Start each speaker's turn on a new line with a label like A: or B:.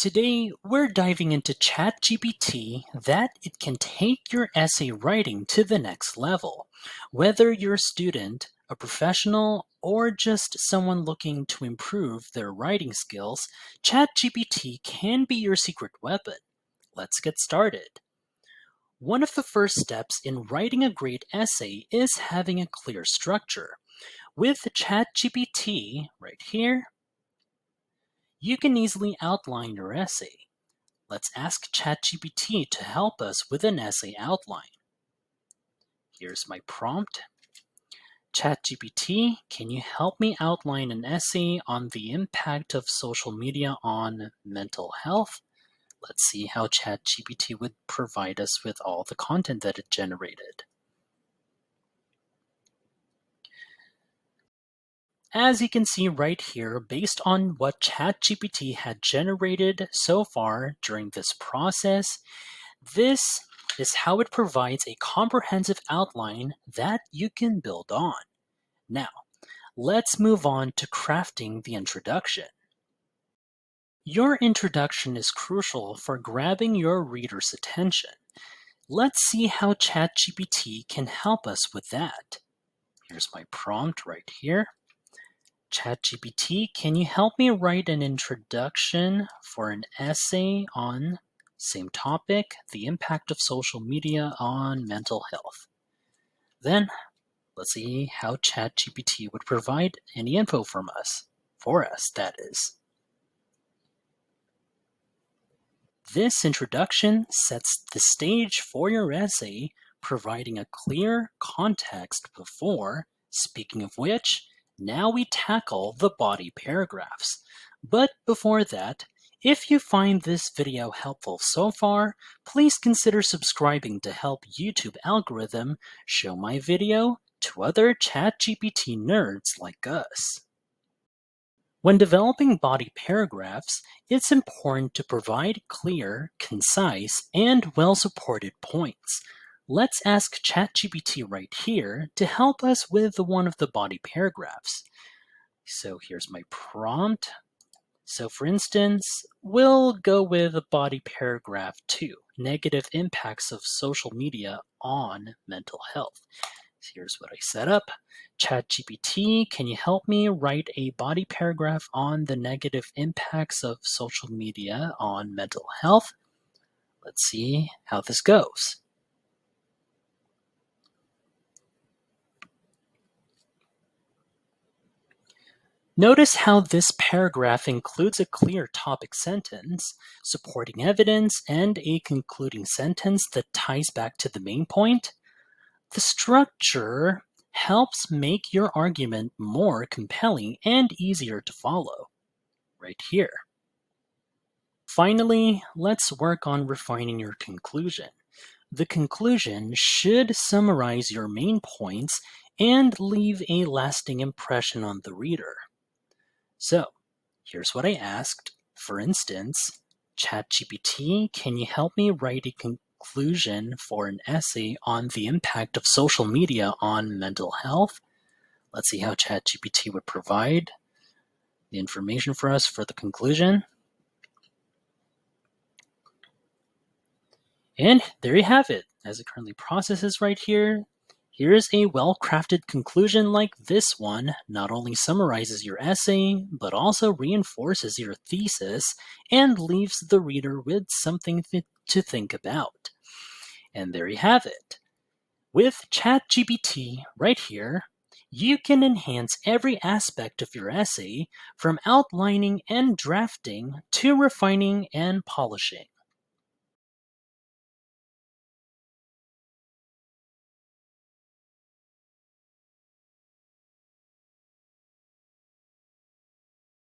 A: Today, we're diving into ChatGPT that it can take your essay writing to the next level. Whether you're a student, a professional, or just someone looking to improve their writing skills, ChatGPT can be your secret weapon. Let's get started. One of the first steps in writing a great essay is having a clear structure. With ChatGPT, right here, you can easily outline your essay. Let's ask ChatGPT to help us with an essay outline. Here's my prompt. ChatGPT, can you help me outline an essay on the impact of social media on mental health? Let's see how ChatGPT would provide us with all the content that it generated. As you can see right here, based on what ChatGPT had generated so far during this process, this is how it provides a comprehensive outline that you can build on. Now, let's move on to crafting the introduction. Your introduction is crucial for grabbing your reader's attention. Let's see how ChatGPT can help us with that. Here's my prompt right here. ChatGPT, can you help me write an introduction for an essay on same topic, the impact of social media on mental health? Then, let's see how ChatGPT would provide any info from us, for us, that is. This introduction sets the stage for your essay, providing a clear context before, speaking of which, now we tackle the body paragraphs. But before that, if you find this video helpful so far, please consider subscribing to help YouTube algorithm show my video to other ChatGPT nerds like us. When developing body paragraphs, it's important to provide clear, concise, and well-supported points. Let's ask ChatGPT right here to help us with one of the body paragraphs. So here's my prompt. So for instance, we'll go with body paragraph 2, negative impacts of social media on mental health. So here's what I set up. ChatGPT, can you help me write a body paragraph on the negative impacts of social media on mental health? Let's see how this goes. Notice how this paragraph includes a clear topic sentence, supporting evidence, and a concluding sentence that ties back to the main point. The structure helps make your argument more compelling and easier to follow, right here. Finally, let's work on refining your conclusion. The conclusion should summarize your main points and leave a lasting impression on the reader. So, here's what I asked. For instance, ChatGPT, can you help me write a conclusion for an essay on the impact of social media on mental health? Let's see how ChatGPT would provide the information for us for the conclusion. And there you have it. As it currently processes right here, here's a well-crafted conclusion like this one. Not only summarizes your essay, but also reinforces your thesis and leaves the reader with something to think about. And there you have it. With ChatGPT right here, you can enhance every aspect of your essay, from outlining and drafting to refining and polishing.